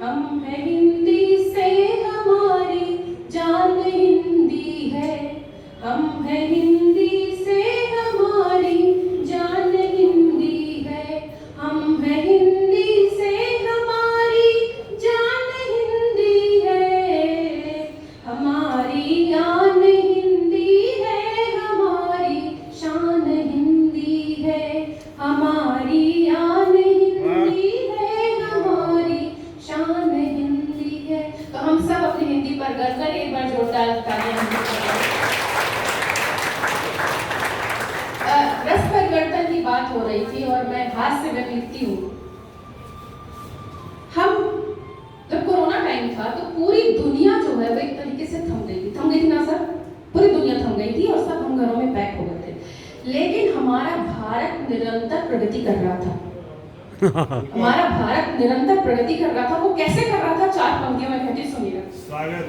हम है हिंदी से हमारी जान हिंदी है, हम है हिंदी से हमारी जान हिंदी है, हम है हिंदी से हमारी जान हिंदी है, हमारी आन हिंदी है, हमारी शान हिंदी है, हमारी आन हिंदी है, हमारी शान हिंदी है। तो हम सब अपनी हिंदी पर गर्व करें, एक बार जोरदार तालियां। रस परिवर्तन की बात हो रही थी और मैं हास्य में लिखती हूँ। हम जब कोरोना टाइम था तो पूरी दुनिया जो है वो एक तरीके से थम गई थी ना सर? पूरी दुनिया थम गई थी और सब हम घरों में पैक हो गए थे, लेकिन हमारा भारत निरंतर प्रगति कर रहा था। हमारा भारत निरंतर प्रगति कर रहा था। वो कैसे कर रहा था? चार पंक्तियों में कहती, सुनिएगा। स्वागत।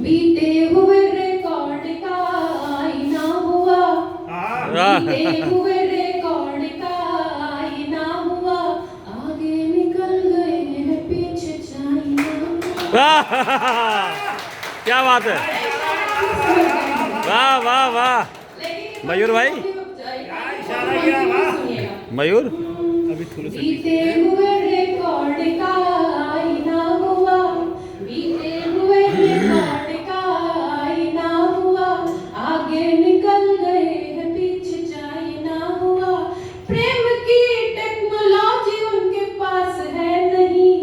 बीते हुए रिकॉर्ड का आईना हुआ, बीते हुए रिकॉर्ड का आईना हुआ, आगे निकल गए हैं पीछे चाइना। क्या बात है, वाह वाह वाह। मयूर भाई, मयूर बीते हुए रिकॉर्ड का आईना हुआ, बीते हुए रिकॉर्ड का आईना हुआ, आगे निकल गए हैं पीछे चाइना हुआ। प्रेम की टेक्नोलॉजी उनके पास है नहीं,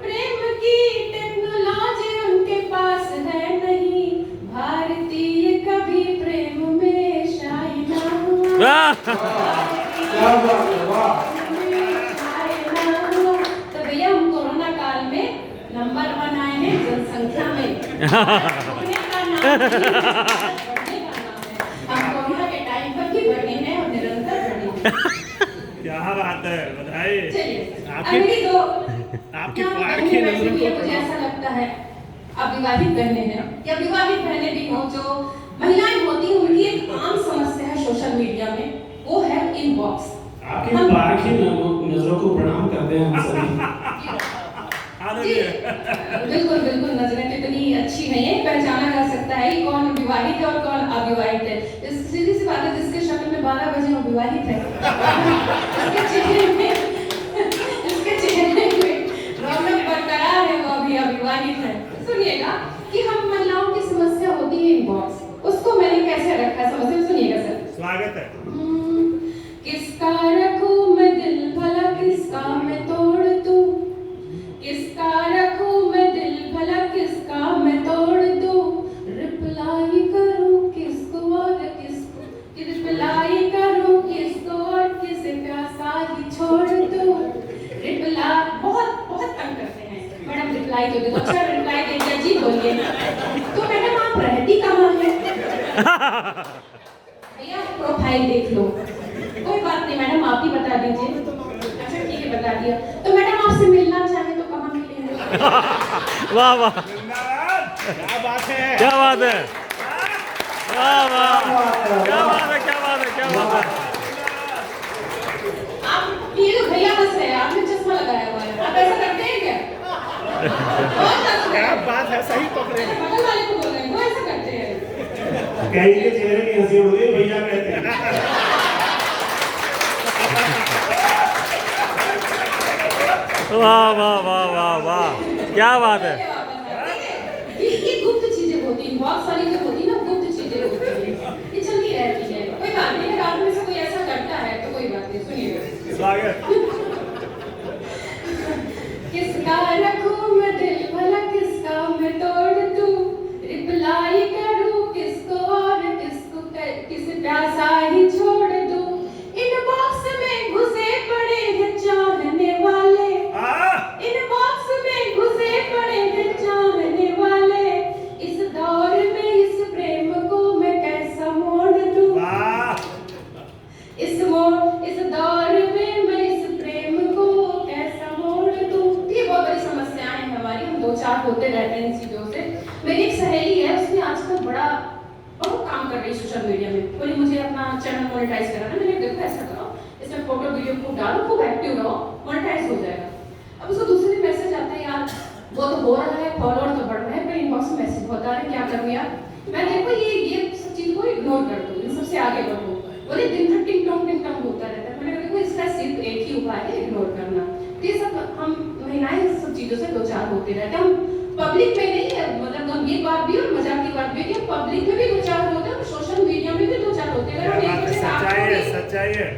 प्रेम की टेक्नोलॉजी उनके पास है नहीं, भारतीय कभी प्रेम में शाही ना हुआ। तो भैया हम कोरोना काल में नंबर 1 आए हैं जनसंख्या में। बढ़ने का नाम है। हम कोरोना के टाइम पर भी बढ़े हैं और निरंतर बढ़े हैं। क्या बात है, बधाई। चलिए आपकी पारखी नजरों को मुझे ऐसा लगता है अविवाहित बहनें हैं या विवाहित बहनें भी हो, जो महिलाएं होती हैं, उनकी एक आम समस्या है सोशल मीडिया में, वो है इनबॉक्स। आपकी पारखी नजरों को प्रणाम करते हैं हम सभी। बिल्कुल बिल्कुल, नजरें कितनी अच्छी हैं, ये पहचाना जा सकता है कि कौन विवाहित है और कौन अविवाहित है। सीधी सी बात है, जिसके शक्ल में 12 बजे वो विवाहित है, इसके चेहरे में रौनक बरकरार है, वो अभी अविवाहित है। सुनिएगा कि हम महिलाओं की समस्या होती है इनबॉक्स, उसको मैंने कैसे रखा है समझिए, सुनिएगा सर। स्वागत है। किसका रखूं मैं दिल भला किसका मैं तोड़ दूं, किसका रखूं मैं दिल भला किसका मैं तोड़ दूं, रिप्लाई करूं किसको और किसको, रिप्लाई करूं किसको और किसे प्यासा ही छोड़ दूं। रिप्लाई बहुत बहुत तंग करते हैं मैडम, रिप्लाई तो दे दो। अच्छा रिप्लाई दे दिया जी, बोलिए। तो मैडम आप रहती कहाँ हैं? भैया प्रोफाइल देख लो। कोई बात नहीं मैडम, आप ही बता दीजिए। अच्छा ठीक है, बता दिया। तो मैडम आपसे मिलना चाहे तो कहाँ मिलेंगे? वाह वाह, क्या बात है, क्या बात है, वाह वाह, क्या बात है, क्या बात है, क्या बात है। आप ये जो भैया हंस रहे हैं, आपने चश्मा लगाया हुआ है, आप ऐसा करते हैं क्या? क्या बात है, सही पकड़े। बगल वाले को बोल रहे हैं, वो ऐसा करते हैं। कहीं के चेहरे की हंसी उड़ गई, भैया कहते हैं। वाह वाह वाह वाह वाह, क्या बात है। ये गुप्त चीजें होती हैं, बहुत सारी जो होती है ना, गुप्त चीजें होती हैं, ये चलती रहती है। कोई बात नहीं, अगर आप में से कोई ऐसा करता है तो कोई बात नहीं, सुनिएगा। स्वागत। किसका रखूं मैं दिल भला किसका मैं तोड़ दूं, रिप्लाई करूं किसको और किसको किसे प्यासा ही छोड़ दूं। इनबॉक्स में घुसे पड़े हैं चाहने वाले, इनबॉक्स में घुसे पड़े हैं चाहने वाले, इस दौर में इस प्रेम को मैं कैसा मोड़ दूं। इस दौर में मैं इस प्रेम को कैसा मोड़ दूं। ये बहुत बड़ी समस्याएं हैं हमारी, हम दो चार होते रहते हैं इन चीजों से। मेरी एक सहेली है, उसने आजकल बहुत काम कर रही है सोशल मीडिया में, बोली मुझे अपना चैनल मोनेटाइज कराना। मैंने देखा ऐसा करो, इसमें फोटो वीडियो खूब डालो, खूब एक्टिव रहो, मोनेटाइज हो जाएगा। अब उसको दूसरे दिन मैसेज आता है, यार वो तो हो रहा है, फॉलोअर तो बढ़ रहे हैं, पर इनबॉक्स में मैसेज होता है क्या करूँ यार। मैं देखो ये सब चीज को इग्नोर कर दो, इन सबसे आगे बढ़ो। बोले दिन भर टिंग टोंग होता रहता है। मैंने कहा देखो इसका सिर्फ एक ही उपाय है, इग्नोर करना। ये सब हम महिलाएं इस सब चीजों से दो चार होते रहते हैं। हम पब्लिक में नहीं है, मतलब गंभीर बात भी और मजाक की बात भी कि पब्लिक में भी दो चार होते हैं, सोशल मीडिया में भी दो चार होते हैं। सच्चाई है।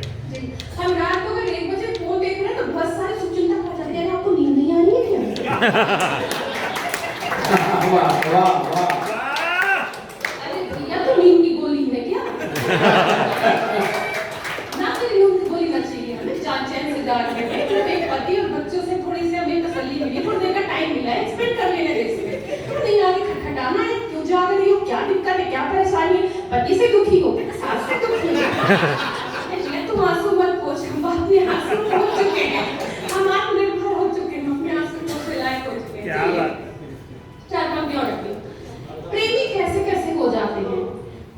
हम रात को अगर 1 बजे फोन देख रहे हैं तो बहुत सारे शुभचिंतक आ जाते हैं, आपको नींद नहीं आ रही है क्या? अरे भैया तो नींद की गोली है क्या? ना तो नींद की गोली ना चाहिए हमें, जान चैन से जाग के एक पति और बच्चों से थोड़ी सी हमें तसल्ली मिली, थोड़ी देर का टाइम मिला है, एक्सपेक्ट कर लेने दें। थोड़ी देर आगे खटखटाना है, क्यों जाग रही हो, क्या दिक्कत है, क्या परेशानी है, पति से दुखी हो, सास से दुखी हो। तुम आंसू मत पोछ, हम अपने आंसू पोछ चुके हैं, हम आत्मनिर्भर हो चुके हैं, अपने आंसू पोछने लायक हो चुके हैं। क्या बात। चार पंक्ति और रखिए। प्रेमी कैसे कैसे हो जाते हैं।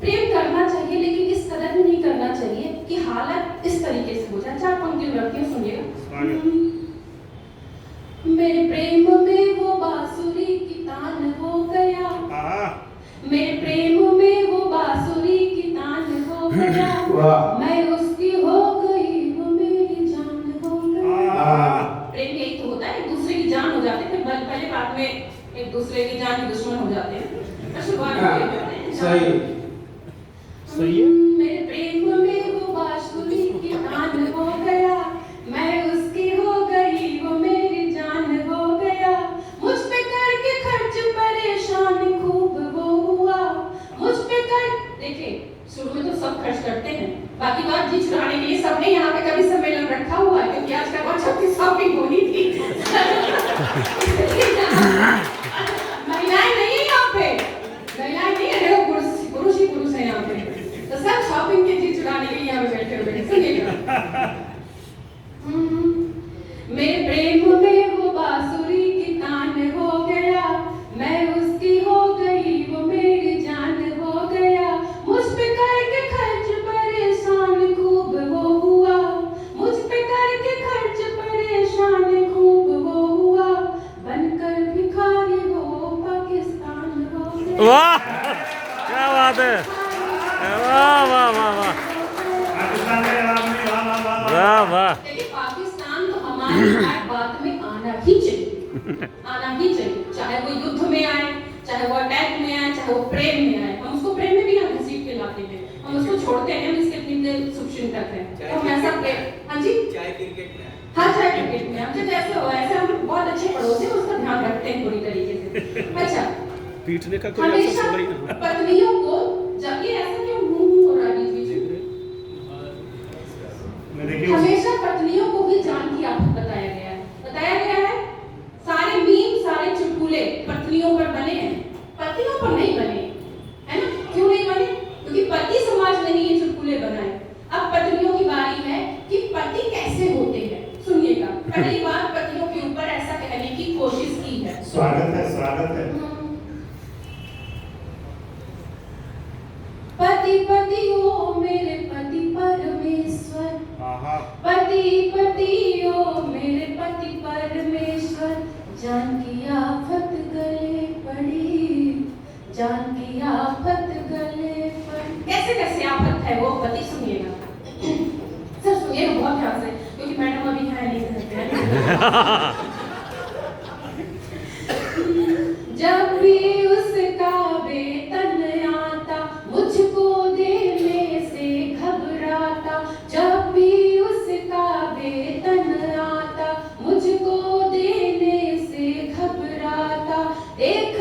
प्रेम करना चाहिए लेकिन इस कदर भी नहीं करना चाहिए कि हालत इस तरीके से हो जाए। चार पंक्ति और रखिए, सुनिएगा। मेरे प्रेम में वो बांसुरी की तान हो गया, मेरे प्रेम में वो बांसुरी की तान हो गया, मैं उसकी हो गई, वो मेरी जान हो गई। प्रेम यही तो होता है, एक दूसरे की जान हो जाते हैं, फिर पहले बाद में एक दूसरे की जान के दुश्मन हो जाते हैं। शुरुआत सही है। मेरे प्रेम में वो बांसुरी की तान हो गया, मैं उसकी हो गई, वो मेरी जान हो गया, मुझ पे करके खर्च परेशान खूब वो हुआ, मुझ पे कर। देखिए शुरू में तो सब खर्च करते हैं, बाकी बात जी छुड़ाने के लिए सबने यहाँ पे कभी सम्मेलन रखा हुआ है, क्योंकि आज का बहुत छत्तीस शॉपिंग होनी थी। महिलाएं नहीं है यहाँ पे, महिलाएं नहीं है, पुरुष ही पुरुष है यहाँ पे, तो सब शॉपिंग के चीज छुड़ाने के लिए यहाँ पे बैठे हुए हैं। सुनिएगा। मेरे प्रेम में वो बांसुरी की तान हो गया, मैं उसकी हो गई, वो मेरी जान हो गया, मुझ पे करके खर्च परेशान खूब वो हुआ, मुझ पे करके खर्च परेशान खूब वो हुआ, बनकर भिखारी वो पाकिस्तान हो गया। वाह क्या बात है, वाह वाह वाह वाह वाह वाह। देखिए पाकिस्तान तो हमारी बात में आना ही चाहिए, आना ही चाहिए, चाहे वो युद्ध में आए, चाहे वो अटैक में आए, चाहे वो प्रेम में आए। हम उसको प्रेम में भी हम घसीट के लाते हैं, हम उसको छोड़ते हैं, हम इसके अपने शुभचिंतक हैं, तो हम ऐसा प्रेम। हाँ जी, चाहे क्रिकेट में, हाँ चाहे क्रिकेट में, हमसे जैसे हो ऐसे हम बहुत अच्छे पड़ोसी हैं, उसका ध्यान रखते हैं पूरी तरीके से। अच्छा, पीटने का कोई हमेशा पत्नियों को जब ये ऐसा क्यों मुंह हो रहा है हमेशा पत्नियों को भी जान की आफत बताया गया है। सारे मीम, सारे चुटकुले पत्नियों पर बने हैं, पतियों पर नहीं बने, है ना? क्यों नहीं बने? क्योंकि पति समाज ने ही ये चुटकुले बनाए। अब पत्नियों की बारी है कि पति कैसे होते हैं। सुनिएगा, पहली बार पतियों के ऊपर ऐसा कहने की कोशिश की है। स्वागत है, स्वागत है। पति पति ओ मेरे पति परमेश्वर, पति पति ओ मेरे पति परमेश्वर, जान की आफत गले पड़ी, जान की आफत गले पड़ी। कैसे कैसे आफत है वो पति, सुनिएगा सर, सुनिएगा बहुत ध्यान से, क्योंकि मैडम अभी है नहीं सकते। जब भी उसका वेतन आता, मुझको देने से घबराता, जब भी उसका वेतन आता, मुझको देने से घबराता, देख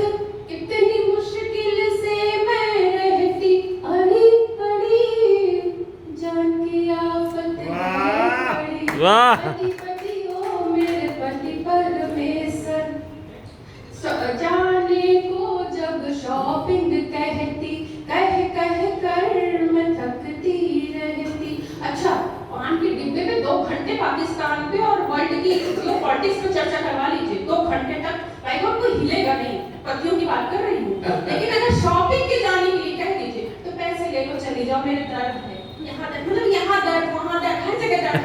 कितनी मुश्किल से मैं रहती, अड़ी पड़ी जान की आफत पड़ी। पति पति ओ मेरे पति परमेश्वर, जाने को जब शॉपिंग कहती, कह कर मैं थकती रहती। अच्छा, पान के डिब्बे में 2 घंटे पाकिस्तान पे और वर्ल्ड की पॉलिटिक्स पे चर्चा करवा लीजिए, 2 घंटे तक भाई वो कोई हिलेगा नहीं। पतियों की बात कर रही हूँ, लेकिन अगर शॉपिंग के जाने के लिए कह दीजिए तो पैसे ले लो चली जाओ, मेरे दर्द है यहाँ दर्द, मतलब यहाँ दर्द वहाँ दर्द, हर जगह दर्द,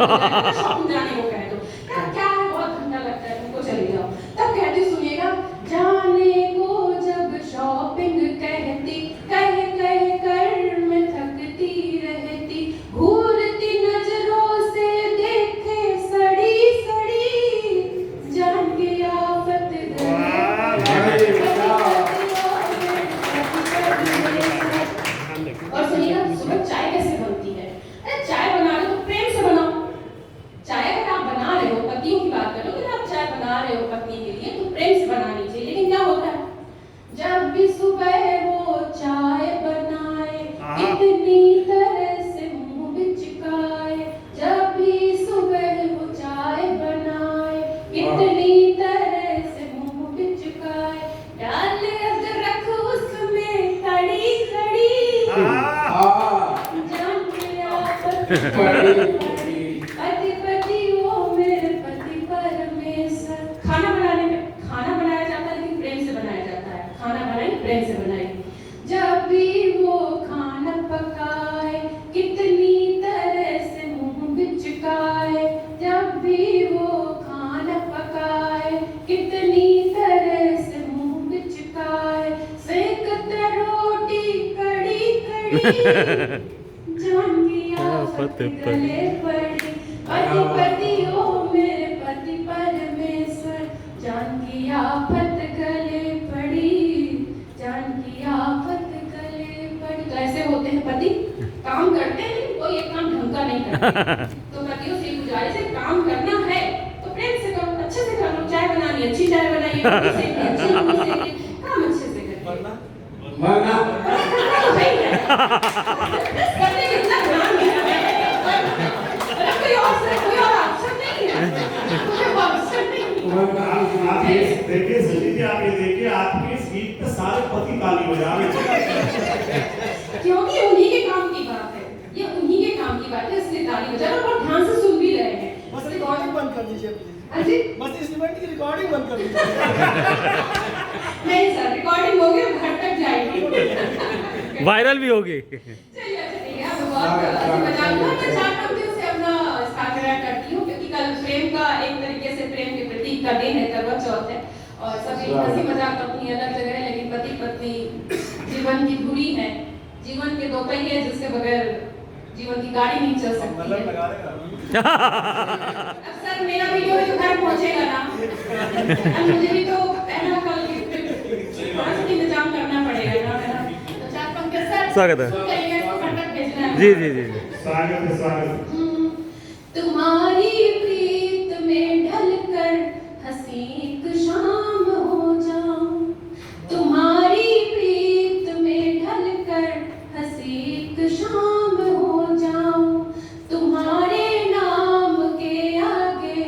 शॉपिंग जाने को कह दो, क्या है बहुत घंटा लगता है, तुमको चली जाओ। तब कहती सुनिएगा हो पत्नी के लिए तो प्रेम से बनानी चाहिए। लेकिन क्या होता है, जब भी सुबह वो चाय बनाए, इतनी तरह से मुंह बिचकाए, जब भी सुबह वो चाय बनाए, इतनी तरह से मुंह बिचकाए, डाले अदरक उसमें खड़ी खड़ी, जान गया पति पति ओ मेरे पति परमेश्वर। खाना बनाने में खाना बनाया जाता है लेकिन प्रेम से बनाया जाता है। खाना बनाए प्रेम से बनाए, जब भी वो खाना पकाए, कितनी तरह से मुंह बिचकाए, जब भी वो खाना पकाए, कितनी तरह से मुंह बिचकाए, सेकते रोटी कड़ी कड़ी, जान गया पति गले पड़ी, पति पति ओ मेरे पति परमेश्वर, जान की आफत गले पड़ी, जान की आफत गले पड़ी। तो ऐसे होते हैं पति, काम करते हैं लेकिन कोई एक काम ढंग का नहीं करते। तो पतियों से गुजारिश है, काम करना है तो प्रेम से करो, अच्छे से करो। चाय बनानी, अच्छी चाय बनाइए, रोटी सेकिए, अच्छी रोटी सेकिए, काम अच्छे से करिए। वरना तो है ही है। करने के इतना ध्यान देना है। अरे कोई और ऑप्शन नहीं है, कोई ऑप्शन नहीं है। आप ये देखिए सची जी, आप ये देखिए आपके इस गीत पे सारे पति ताली बजा रहे हैं। क्योंकि उन्हीं के काम की बात है, ये उन्हीं के काम की बात है, इसलिए ताली बजा रहे हैं और ध्यान से सुन भी रहे हैं। बस रिकॉर्डिंग बंद कर दीजिए प्लीज। अजी बस इस इवेंट की रिकॉर्डिंग बंद कर दीजिए। नहीं सर, रिकॉर्डिंग हो गई, घर तक जाएगी, वायरल भी होगी। चलिए अच्छा ठीक है। अब बहुत हंसी मजाक हुआ। मैं 4 पंक्तियों से अपना साझा करती हूँ क्योंकि कल प्रेम का एक तरीके से प्रेम के प्रतीक का दिन है, करवा चौथ है और सभी हंसी मजाक अपनी अलग जगह है, लेकिन पति पत्नी जीवन की धुरी है, जीवन के दो पहिए जिसके बगैर जीवन की गाड़ी नहीं चल सकती मतलब है। लगा देगा। अब सर मेरा वीडियो तो घर पहुंचेगा ना, अब मुझे भी तो पहला कल इंतजाम करना पड़ेगा ना मेरा। तो 4 पंक्ति सर स्वागत है। कहिए, इसको घर तक भेजना है। जी जी जी जी। स्वागत है, स्वागत है। तुम्हारी प्रीत में ढलकर हंसी एक शाम हो जाऊं, तुम्हारी प्रीत में ढलकर हंसी एक शाम हो जाऊं, तुम्हारे नाम के आगे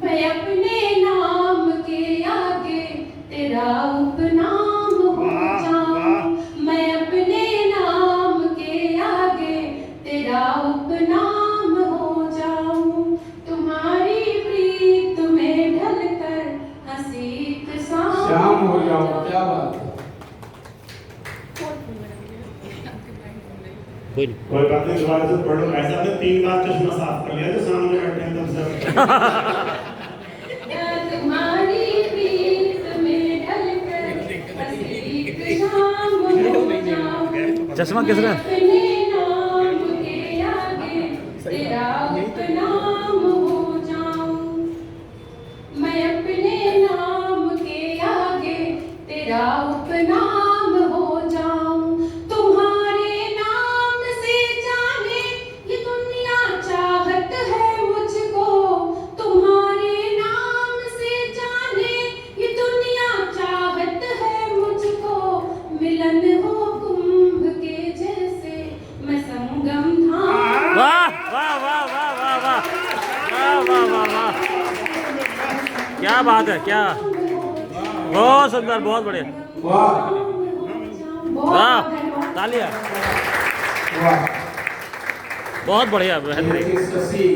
मैं अपने नाम के आगे तेरा उपनाम हो जाऊं, मैं अपने नाम के आगे तेरा उपनाम हो जाऊं, तुम्हारी प्रीत में ढलकर हंसी एक शाम हो जाओ, क्या बात है। कोई नहीं। कोई बात नहीं, दोबारा से पढ़ो। ऐसा तो 3 बार चश्मा साफ कर लिया जो सामने बैठे हैं तब से। तुम्हारी प्रीत में ढलकर हंसी एक शाम हो जाऊं, चश्मा किस रहा है? अपने नाम के आगे तेरा उपनाम हो जाऊं, मैं अपने नाम के आगे तेरा उपनाम हो जाऊं, तुम्हारे नाम से जाने ये दुनिया चाहत है मुझको, तुम्हारे नाम से जाने ये दुनिया चाहत है मुझको, मिलन हो कुंभ के जैसे मैं संगम धाम। वाह वाह वाह वाह वाह वाह वाह वाह वाह वाह, क्या बात है, क्या बहुत सुंदर, बहुत बढ़िया, वाह वाह, तालियां, वाह। बहुत बढ़िया, बेहतरीन। शशि